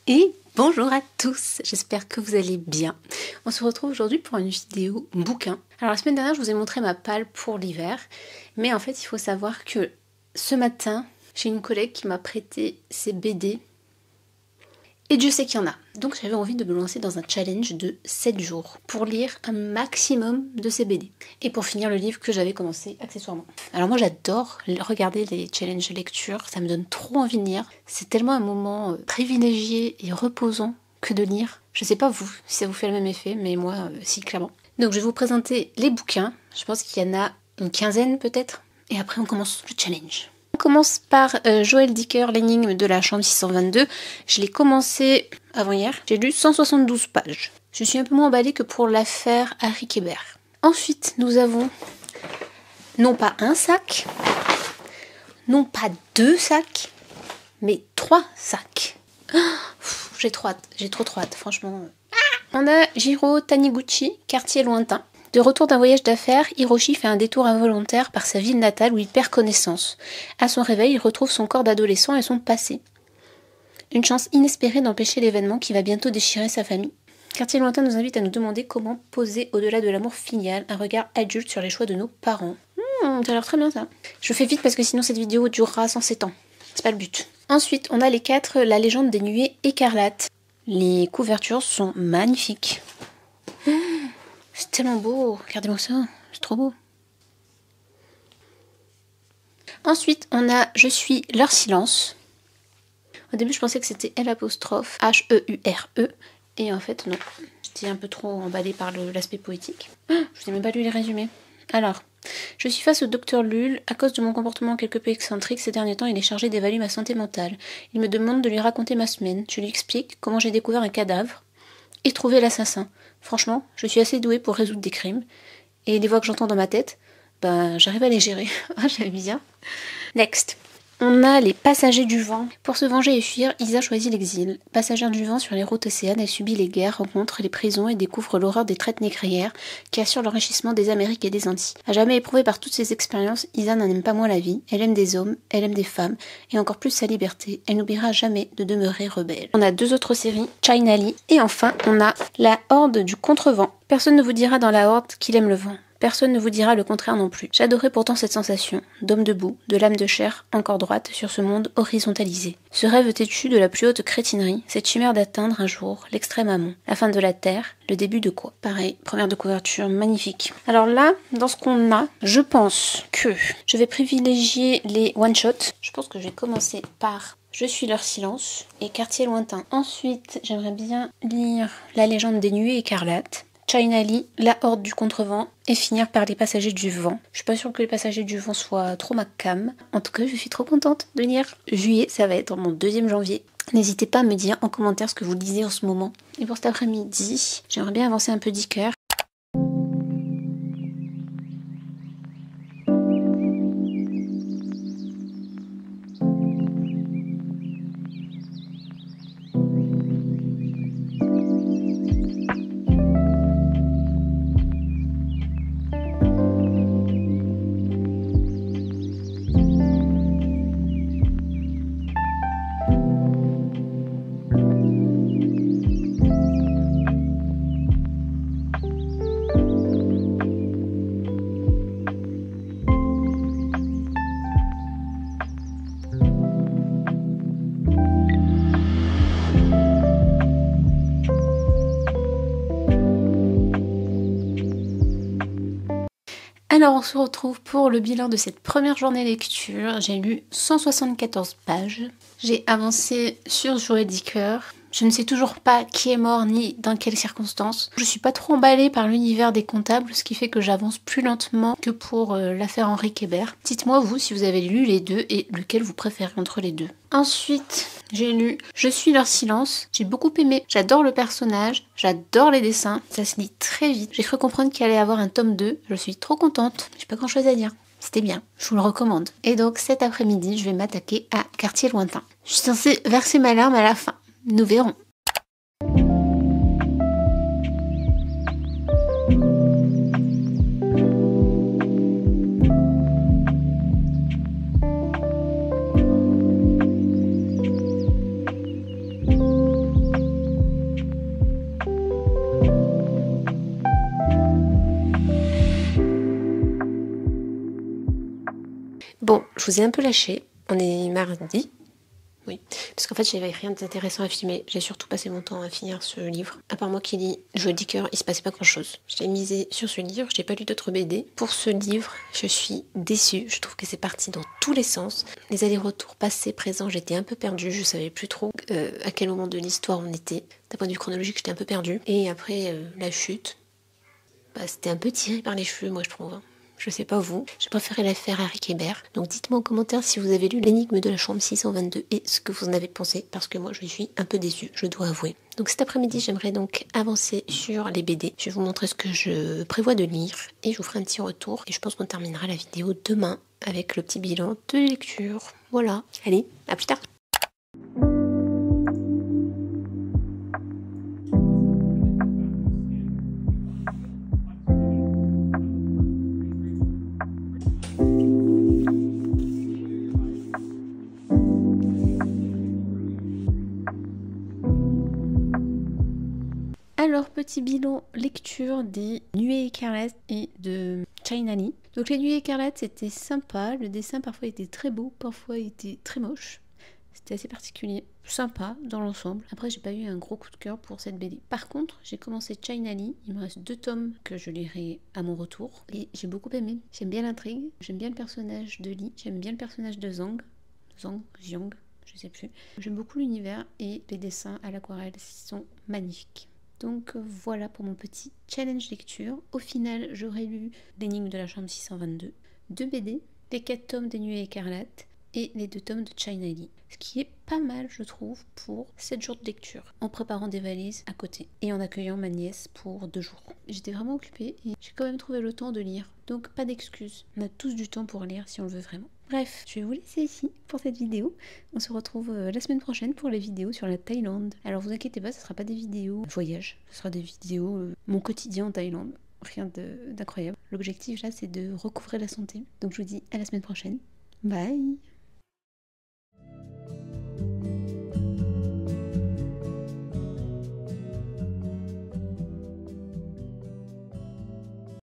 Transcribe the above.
Et bonjour à tous, j'espère que vous allez bien. On se retrouve aujourd'hui pour une vidéo bouquin. Alors la semaine dernière je vous ai montré ma palle pour l'hiver, mais en fait il faut savoir que ce matin j'ai une collègue qui m'a prêté ses BD. Et Dieu sait qu'il y en a. Donc j'avais envie de me lancer dans un challenge de 7 jours pour lire un maximum de ces BD. Et pour finir le livre que j'avais commencé accessoirement. Alors moi j'adore regarder les challenges lecture, ça me donne trop envie de lire. C'est tellement un moment privilégié et reposant que de lire. Je sais pas vous, si ça vous fait le même effet, mais moi si clairement. Donc je vais vous présenter les bouquins, je pense qu'il y en a une quinzaine peut-être. Et après on commence le challenge. On commence par Joël Dicker, l'énigme de la chambre 622. Je l'ai commencé avant-hier. J'ai lu 172 pages. Je suis un peu moins emballée que pour l'affaire Harry Kébert. Ensuite, nous avons non pas un sac, non pas 2 sacs, mais 3 sacs. J'ai trop hâte, franchement. On a Jiro Taniguchi, Quartier lointain. De retour d'un voyage d'affaires, Hiroshi fait un détour involontaire par sa ville natale où il perd connaissance. À son réveil, il retrouve son corps d'adolescent et son passé. Une chance inespérée d'empêcher l'événement qui va bientôt déchirer sa famille. Quartier lointain nous invite à nous demander comment poser au-delà de l'amour filial un regard adulte sur les choix de nos parents. Ça a l'air très bien ça. Je fais vite parce que sinon cette vidéo durera 107 ans. C'est pas le but. Ensuite, on a les 4, la légende des nuées écarlates. Les couvertures sont magnifiques. C'est tellement beau, regardez-moi ça, c'est trop beau. Ensuite, on a Je suis leur silence. Au début, je pensais que c'était L', H-E-U-R-E. Et en fait, non. J'étais un peu trop emballée par l'aspect poétique. Je vous ai même pas lu les résumés. Alors, je suis face au docteur Lull. À cause de mon comportement quelque peu excentrique ces derniers temps, il est chargé d'évaluer ma santé mentale. Il me demande de lui raconter ma semaine. Je lui explique comment j'ai découvert un cadavre et trouvé l'assassin. Franchement, je suis assez douée pour résoudre des crimes. Et les voix que j'entends dans ma tête, j'arrive à les gérer. J'aime bien. Next. On a les passagers du vent. Pour se venger et fuir, Isa choisit l'exil. Passagère du vent sur les routes océanes, elle subit les guerres, rencontre les prisons et découvre l'horreur des traites négrières qui assurent l'enrichissement des Amériques et des Antilles. À jamais éprouvée par toutes ces expériences, Isa n'en aime pas moins la vie. Elle aime des hommes, elle aime des femmes et encore plus sa liberté. Elle n'oubliera jamais de demeurer rebelle. On a 2 autres séries, China Lee. Et enfin, on a La Horde du Contrevent. Personne ne vous dira dans la Horde qu'il aime le vent. Personne ne vous dira le contraire non plus. J'adorais pourtant cette sensation, d'homme debout, de lame de chair encore droite sur ce monde horizontalisé. Ce rêve têtu de la plus haute crétinerie, cette chimère d'atteindre un jour l'extrême amont, la fin de la Terre, le début de quoi? Pareil, première de couverture, magnifique. Alors là, dans ce qu'on a, je pense que je vais privilégier les one-shots. Je pense que je vais commencer par Je suis leur silence et Quartier lointain. Ensuite, j'aimerais bien lire La légende des nuées écarlates. China Lee, La Horde du Contrevent et finir par Les Passagers du Vent. Je suis pas sûre que Les Passagers du Vent soient trop ma cam. En tout cas, je suis trop contente de lire. Juillet, ça va être mon 2e janvier. N'hésitez pas à me dire en commentaire ce que vous lisez en ce moment. Et pour cet après-midi, j'aimerais bien avancer un peu Dicker. Alors on se retrouve pour le bilan de cette première journée lecture. J'ai lu 174 pages. J'ai avancé sur Joël Dicker. Je ne sais toujours pas qui est mort ni dans quelles circonstances. Je suis pas trop emballée par l'univers des comptables, ce qui fait que j'avance plus lentement que pour l'affaire Henri Kébert. Dites-moi vous si vous avez lu les deux et lequel vous préférez entre les deux. Ensuite, j'ai lu Je suis leur silence. J'ai beaucoup aimé. J'adore le personnage, j'adore les dessins. Ça se lit très vite. J'ai cru comprendre qu'il allait y avoir un tome 2. Je suis trop contente. J'ai pas grand chose à dire. C'était bien, je vous le recommande. Et donc cet après-midi, je vais m'attaquer à Quartier lointain. Je suis censée verser ma larme à la fin. Nous verrons. Bon, je vous ai un peu lâché. On est mardi. Oui, parce qu'en fait j'avais rien d'intéressant à filmer, j'ai surtout passé mon temps à finir ce livre. À part moi qui lis Jouer 10 cœurs, il se passait pas grand chose. J'ai misé sur ce livre, j'ai pas lu d'autres BD. Pour ce livre, je suis déçue, je trouve que c'est parti dans tous les sens. Les allers-retours passés, présents, j'étais un peu perdue, je savais plus trop à quel moment de l'histoire on était. D'un point de vue chronologique, j'étais un peu perdue. Et après, la chute, c'était un peu tiré par les cheveux, moi je trouve. Je sais pas vous, j'ai préféré la faire à Rick Hébert. Donc dites-moi en commentaire si vous avez lu l'énigme de la chambre 622 et ce que vous en avez pensé, parce que moi je suis un peu déçue, je dois avouer. Donc cet après-midi, j'aimerais donc avancer sur les BD. Je vais vous montrer ce que je prévois de lire et je vous ferai un petit retour. Et je pense qu'on terminera la vidéo demain avec le petit bilan de lecture. Voilà, allez, à plus tard. Alors, petit bilan lecture des Nuées écarlates et de China Lee. Donc les Nuées écarlates, c'était sympa. Le dessin parfois était très beau, parfois était très moche. C'était assez particulier. Sympa dans l'ensemble. Après, j'ai pas eu un gros coup de cœur pour cette BD. Par contre, j'ai commencé China Lee. Il me reste 2 tomes que je lirai à mon retour. Et j'ai beaucoup aimé. J'aime bien l'intrigue. J'aime bien le personnage de Lee. J'aime bien le personnage de Zhang, je sais plus. J'aime beaucoup l'univers et les dessins à l'aquarelle sont magnifiques. Donc voilà pour mon petit challenge lecture. Au final, j'aurais lu l'énigme de la chambre 622, 2 BD, les 4 tomes des Nuées écarlates et les 2 tomes de China Lee. Ce qui est pas mal, je trouve, pour 7 jours de lecture, en préparant des valises à côté et en accueillant ma nièce pour 2 jours. J'étais vraiment occupée et j'ai quand même trouvé le temps de lire. Donc pas d'excuses, on a tous du temps pour lire si on le veut vraiment. Bref, je vais vous laisser ici pour cette vidéo. On se retrouve la semaine prochaine pour les vidéos sur la Thaïlande. Alors vous inquiétez pas, ce ne sera pas des vidéos voyage, ce sera des vidéos mon quotidien en Thaïlande. Rien d'incroyable. L'objectif là, c'est de recouvrer la santé. Donc je vous dis à la semaine prochaine. Bye!